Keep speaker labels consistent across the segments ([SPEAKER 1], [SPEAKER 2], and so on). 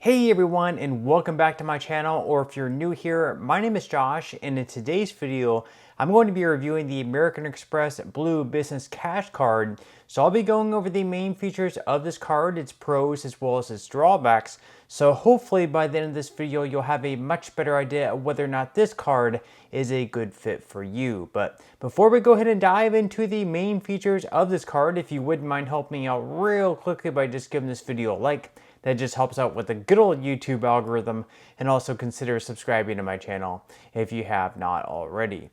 [SPEAKER 1] Hey everyone, and welcome back to my channel, or if you're new here, my name is Josh, and in today's video, I'm going to be reviewing the American Express Blue Business Cash Card. So I'll be going over the main features of this card, its pros as well as its drawbacks. So hopefully by the end of this video, you'll have a much better idea of whether or not this card is a good fit for you. But before we go ahead and dive into the main features of this card, if you wouldn't mind helping me out real quickly by just giving this video a like, that just helps out with the good old YouTube algorithm, and also consider subscribing to my channel if you have not already.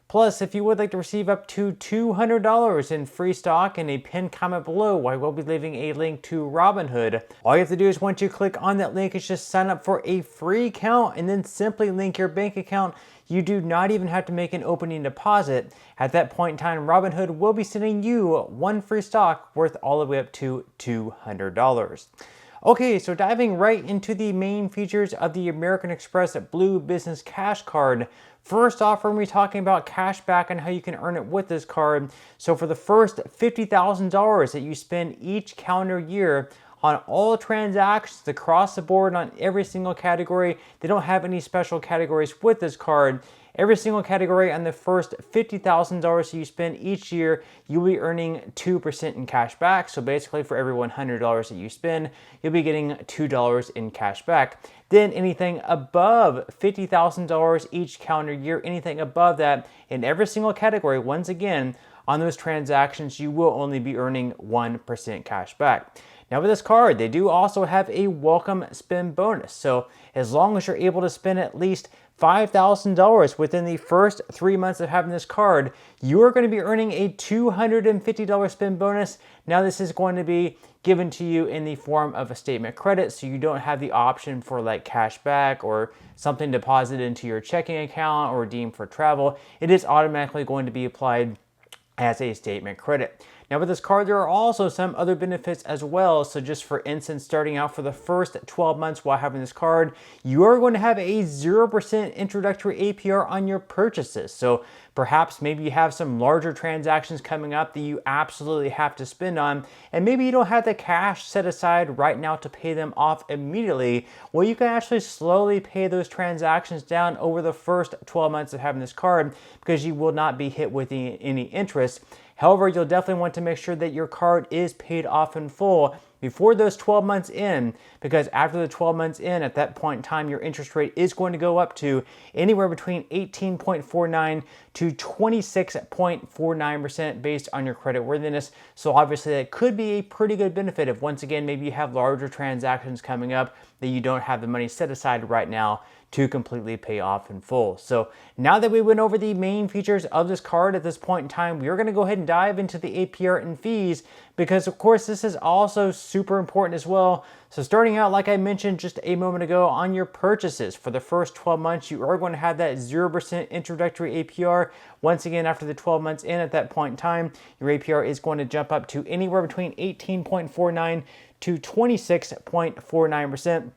[SPEAKER 1] Plus, if you would like to receive up to $200 in free stock in a pinned comment below, I will be leaving a link to Robinhood. All you have to do is once you click on that link is just sign up for a free account and then simply link your bank account. You do not even have to make an opening deposit. At that point in time, Robinhood will be sending you one free stock worth all the way up to $200. Okay, so diving right into the main features of the American Express Blue Business Cash Card. First off, we're going to be talking about cash back and how you can earn it with this card. So for the first $50,000 that you spend each calendar year on all transactions across the board on every single category, they don't have any special categories with this card. Every single category on the first $50,000 you spend each year, you'll be earning 2% in cash back. So basically for every $100 that you spend, you'll be getting $2 in cash back. Then anything above $50,000 each calendar year, anything above that in every single category, once again, on those transactions, you will only be earning 1% cash back. Now with this card, they do also have a welcome spend bonus. So as long as you're able to spend at least $5,000 within the first 3 months of having this card, you are going to be earning a $250 spend bonus. Now this is going to be given to you in the form of a statement credit, so you don't have the option for like cash back or something deposited into your checking account or redeemed for travel. It is automatically going to be applied as a statement credit. Now with this card, there are also some other benefits as well. So just for instance, starting out for the first 12 months while having this card, you are going to have a 0% introductory APR on your purchases. So perhaps maybe you have some larger transactions coming up that you absolutely have to spend on, and maybe you don't have the cash set aside right now to pay them off immediately. Well, you can actually slowly pay those transactions down over the first 12 months of having this card because you will not be hit with any interest. However, you'll definitely want to make sure that your card is paid off in full before those 12 months in, because after the 12 months in, at that point in time, your interest rate is going to go up to anywhere between 18.49 to 26.49% based on your credit worthiness. So obviously that could be a pretty good benefit if, once again, maybe you have larger transactions coming up that you don't have the money set aside right now to completely pay off in full. So now that we went over the main features of this card at this point in time, we're going to go ahead and dive into the APR and fees, because of course this is also super important as well. So starting out, like I mentioned just a moment ago, on your purchases for the first 12 months, you are going to have that 0% introductory APR. Once again, after the 12 months in, at that point in time, your APR is going to jump up to anywhere between 18.49 to 26.49%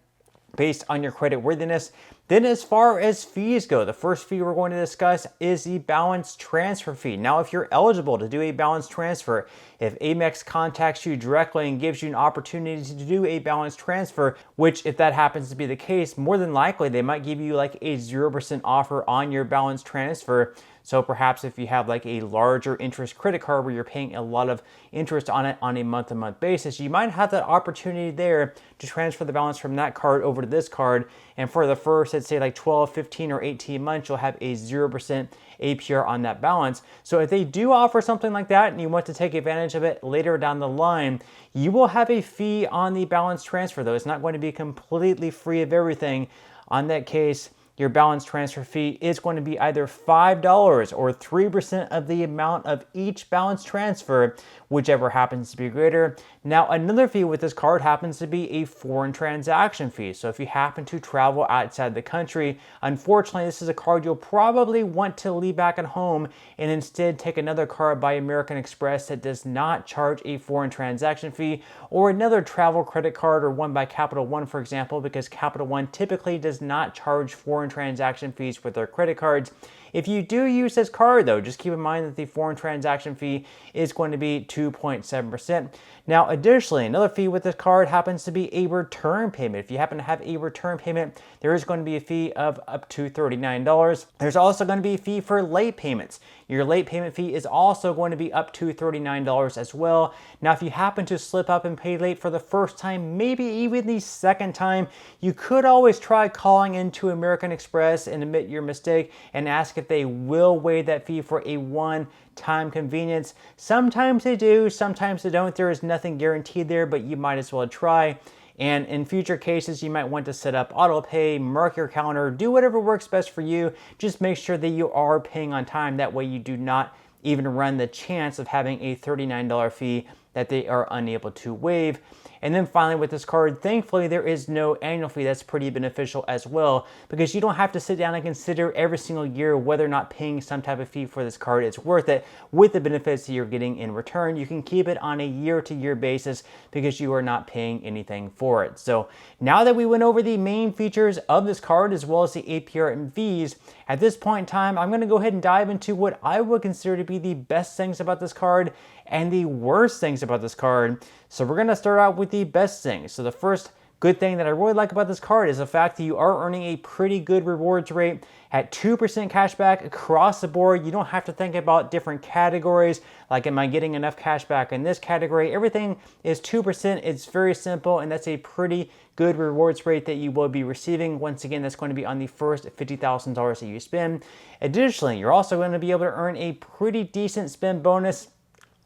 [SPEAKER 1] based on your credit worthiness. Then as far as fees go, the first fee we're going to discuss is the balance transfer fee. Now, if you're eligible to do a balance transfer, if Amex contacts you directly and gives you an opportunity to do a balance transfer, which if that happens to be the case, more than likely they might give you like a 0% offer on your balance transfer. So perhaps if you have like a larger interest credit card where you're paying a lot of interest on it on a month-to-month basis, you might have that opportunity there to transfer the balance from that card over to this card. And for the first, let's say like 12, 15, or 18 months, you'll have a 0% APR on that balance. So if they do offer something like that and you want to take advantage of it later down the line, you will have a fee on the balance transfer, though. It's not going to be completely free of everything. On that case, your balance transfer fee is going to be either $5 or 3% of the amount of each balance transfer, whichever happens to be greater. Now, another fee with this card happens to be a foreign transaction fee. So if you happen to travel outside the country, unfortunately, this is a card you'll probably want to leave back at home and instead take another card by American Express that does not charge a foreign transaction fee, or another travel credit card, or one by Capital One, for example, because Capital One typically does not charge foreign transaction fees with their credit cards. If you do use this card though, just keep in mind that the foreign transaction fee is going to be 2.7%. Now additionally, another fee with this card happens to be a return payment. If you happen to have a return payment, there is going to be a fee of up to $39. There's also going to be a fee for late payments. Your late payment fee is also going to be up to $39 as well. Now, if you happen to slip up and pay late for the first time, maybe even the second time, you could always try calling into American Express and admit your mistake and ask if they will waive that fee for a one-time convenience. Sometimes they do, sometimes they don't. There is nothing guaranteed there, but you might as well try. And in future cases, you might want to set up auto pay, mark your calendar, do whatever works best for you. Just make sure that you are paying on time. That way you do not even run the chance of having a $39 fee that they are unable to waive. And then finally with this card, thankfully there is no annual fee. That's pretty beneficial as well, because you don't have to sit down and consider every single year whether or not paying some type of fee for this card is worth it. With the benefits that you're getting in return, you can keep it on a year-to-year basis because you are not paying anything for it. So now that we went over the main features of this card as well as the APR and fees, at this point in time, I'm going to go ahead and dive into what I would consider to be the best things about this card and the worst things about this card. So we're going to start out with the best things. So the first good thing that I really like about this card is the fact that you are earning a pretty good rewards rate at 2% cash back across the board. You don't have to think about different categories, like am I getting enough cash back in this category? Everything is 2%. It's very simple, and that's a pretty good rewards rate that you will be receiving. Once again, that's going to be on the first $50,000 that you spend. Additionally, you're also going to be able to earn a pretty decent spend bonus.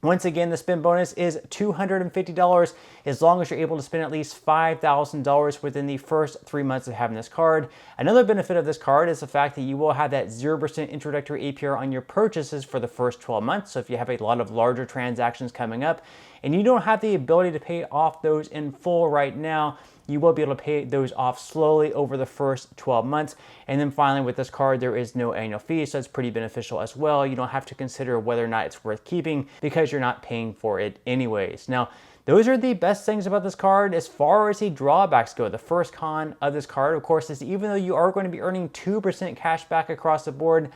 [SPEAKER 1] Once again, the spend bonus is $250 as long as you're able to spend at least $5,000 within the first 3 months of having this card. Another benefit of this card is the fact that you will have that 0% introductory APR on your purchases for the first 12 months. So if you have a lot of larger transactions coming up and you don't have the ability to pay off those in full right now, you will be able to pay those off slowly over the first 12 months. And then finally with this card, there is no annual fee, so it's pretty beneficial as well. You don't have to consider whether or not it's worth keeping because you're not paying for it anyways. Now, those are the best things about this card. As far as the drawbacks go, the first con of this card, of course, is even though you are going to be earning 2% cash back across the board,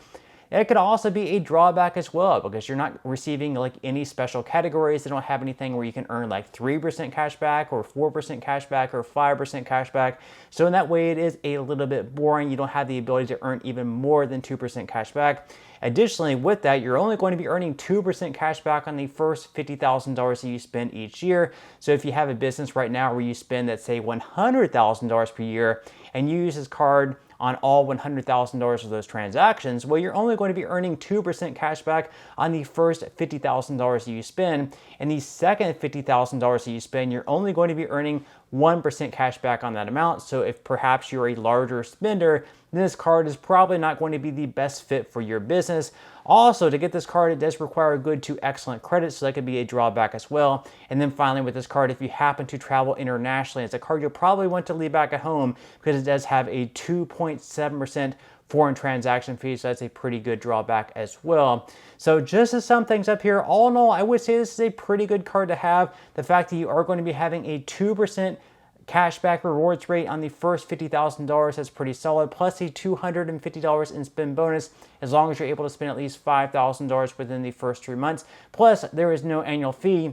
[SPEAKER 1] it could also be a drawback as well because you're not receiving like any special categories. They don't have anything where you can earn like 3% cash back or 4% cash back or 5% cash back. So in that way, it is a little bit boring. You don't have the ability to earn even more than 2% cash back. Additionally, with that, you're only going to be earning 2% cash back on the first $50,000 that you spend each year. So if you have a business right now where you spend, let's say, $100,000 per year and you use this card on all $100,000 of those transactions, well, you're only going to be earning 2% cash back on the first $50,000 that you spend. And the second $50,000 that you spend, you're only going to be earning 1% cash back on that amount. So if perhaps you're a larger spender, then this card is probably not going to be the best fit for your business. Also, to get this card, it does require good to excellent credit, so that could be a drawback as well. And then finally with this card, if you happen to travel internationally, it's a card you'll probably want to leave back at home because it does have a 2.7% foreign transaction fee, so that's a pretty good drawback as well. So just to sum things up here, all in all, I would say this is a pretty good card to have. The fact that you are going to be having a 2% cashback rewards rate on the first $50,000, that's pretty solid, plus a $250 in spend bonus as long as you're able to spend at least $5,000 within the first 3 months. Plus, there is no annual fee.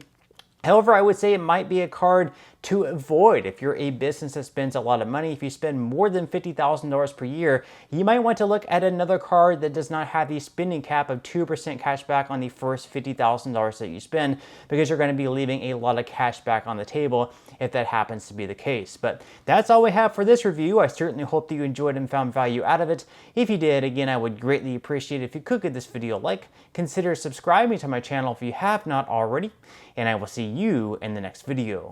[SPEAKER 1] However, I would say it might be a card to avoid if you're a business that spends a lot of money. If you spend more than $50,000 per year, you might want to look at another card that does not have the spending cap of 2% cash back on the first $50,000 that you spend, because you're going to be leaving a lot of cash back on the table if that happens to be the case. But that's all we have for this review. I certainly hope that you enjoyed and found value out of it. If you did, again, I would greatly appreciate it if you could give this video a like. Consider subscribing to my channel if you have not already, and I will see you in the next video.